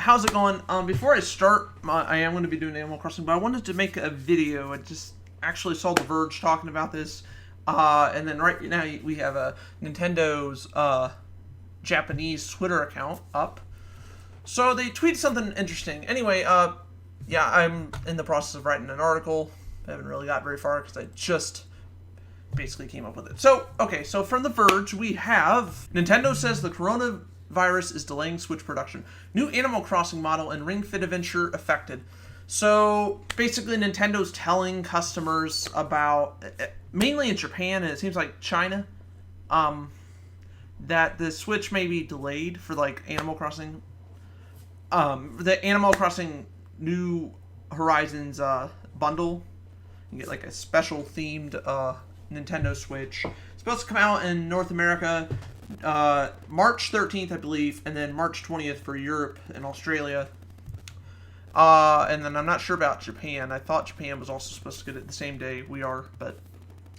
how's it going? Before I start, I am going to be doing Animal Crossing, but I wanted to make a video. I just actually saw The Verge talking about this, and then right now we have a Nintendo's Japanese Twitter account up. So they tweeted something interesting. Anyway, yeah, I'm in the process of writing an article. I haven't really got very far because I just basically came up with it. So, okay, so from The Verge, we have Nintendo says the coronavirus is delaying Switch production. New Animal Crossing model and Ring Fit Adventure affected. So, basically, Nintendo's telling customers about, mainly in Japan, and it seems like China, that the Switch may be delayed for, like, Animal Crossing. The Animal Crossing New Horizons bundle. You get, like, a special themed Nintendo Switch. It's supposed to come out in North America March 13th, I believe, and then March 20th for Europe and Australia. And then I'm not sure about Japan. I thought Japan was also supposed to get it the same day we are, but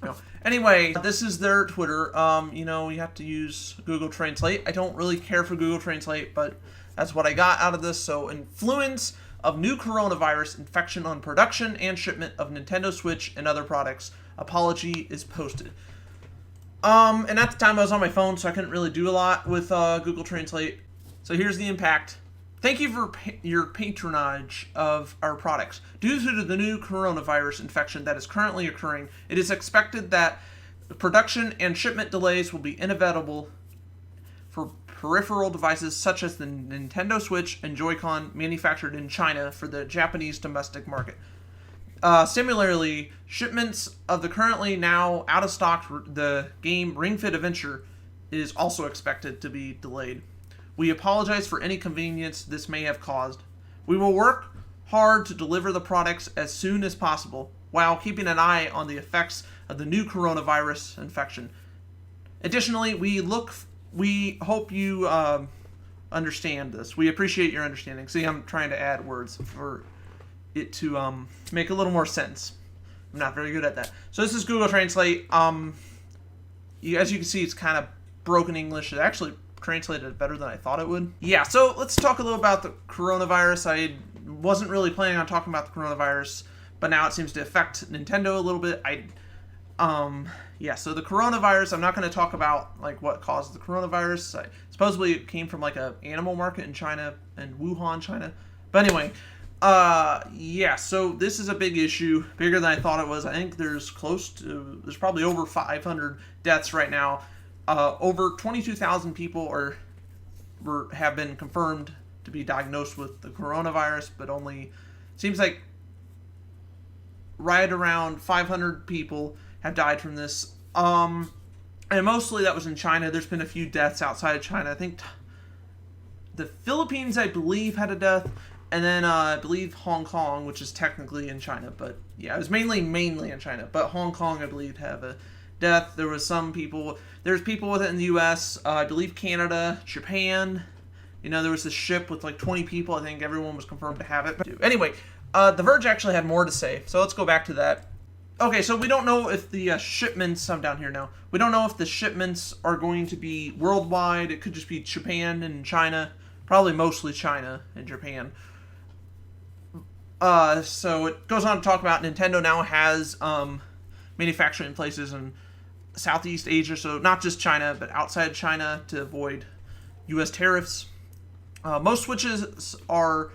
no. Anyway, this is their Twitter. You know, you have to use Google Translate. I don't really care for Google Translate, but that's what I got out of this. So, influence of new coronavirus infection on production and shipment of Nintendo Switch and other products. Apology is posted. And at the time I was on my phone, so I couldn't really do a lot with Google Translate. So here's the impact. Thank you for your patronage of our products. Due to the new coronavirus infection that is currently occurring, it is expected that production and shipment delays will be inevitable for peripheral devices such as the Nintendo Switch and Joy-Con manufactured in China for the Japanese domestic market. Similarly, shipments of the currently now out of stock the game Ring Fit Adventure is also expected to be delayed. We apologize for any inconvenience this may have caused. We will work hard to deliver the products as soon as possible while keeping an eye on the effects of the new coronavirus infection. Additionally, we hope you understand this. We appreciate your understanding. See, I'm trying to add words for it to make a little more sense. I'm not very good at that. So this is Google Translate. As you can see, it's kind of broken English. It actually translated better than I thought it would. Yeah, so let's talk a little about the coronavirus. I wasn't really planning on talking about the coronavirus, but now it seems to affect Nintendo a little bit. Yeah, so the coronavirus, I'm not going to talk about like what caused the coronavirus. Supposedly it came from like a animal market in China, in Wuhan, China. But anyway, yeah, so this is a big issue, bigger than I thought it was. I think there's probably over 500 deaths right now. Over 22,000 people have been confirmed to be diagnosed with the coronavirus, but only seems like right around 500 people have died from this. And mostly that was in China. There's been a few deaths outside of China. I think the Philippines, I believe, had a death. And then I believe Hong Kong, which is technically in China, but yeah, it was mainly in China. But Hong Kong, I believe, have a death. There's people with it in the U.S., I believe Canada, Japan. You know, there was this ship with like 20 people. I think everyone was confirmed to have it. But anyway, The Verge actually had more to say, so let's go back to that. Okay, so we don't know if the shipments, I'm down here now, we don't know if the shipments are going to be worldwide. It could just be Japan and China, probably mostly China and Japan. So it goes on to talk about Nintendo now has manufacturing places in Southeast Asia, so not just China, but outside China to avoid U.S. tariffs. Most Switches are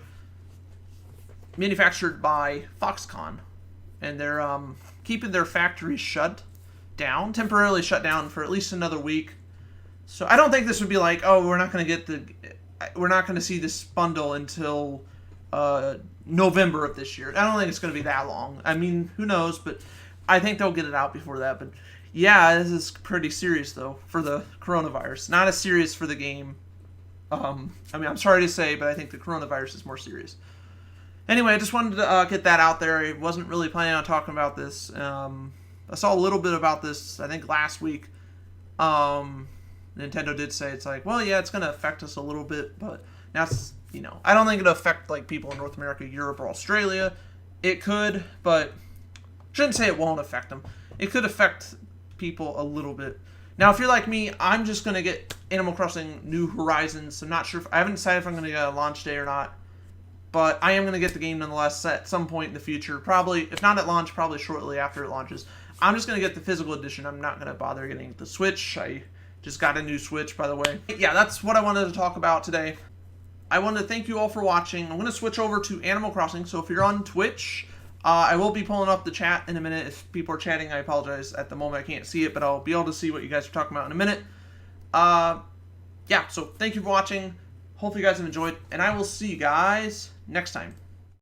manufactured by Foxconn, and they're keeping their factories temporarily shut down for at least another week. So I don't think this would be like, oh, we're not going to see this bundle until November of this year. I don't think it's going to be that long. I mean, who knows, but I think they'll get it out before that. But yeah, this is pretty serious, though, for the coronavirus. Not as serious for the game. I mean, I'm sorry to say, but I think the coronavirus is more serious. Anyway, I just wanted to get that out there. I wasn't really planning on talking about this. I saw a little bit about this, I think, last week. Nintendo did say it's like, well, yeah, it's going to affect us a little bit, but now it's, you know, I don't think it'll affect like people in North America, Europe, or Australia. It could, but shouldn't say it won't affect them. It could affect people a little bit Now, if you're like me, I'm just going to get Animal Crossing New Horizons. I'm not sure I haven't decided if I'm going to get a launch day or not. But I am going to get the game nonetheless at some point in the future. Probably, if not at launch, probably shortly after it launches. I'm just going to get the physical edition. I'm not going to bother getting the Switch. I just got a new Switch, by the way. Yeah, that's what I wanted to talk about today. I wanted to thank you all for watching. I'm going to switch over to Animal Crossing. So if you're on Twitch, I will be pulling up the chat in a minute. If people are chatting, I apologize. At the moment, I can't see it, but I'll be able to see what you guys are talking about in a minute. Yeah, so thank you for watching. Hopefully you guys have enjoyed, and I will see you guys next time.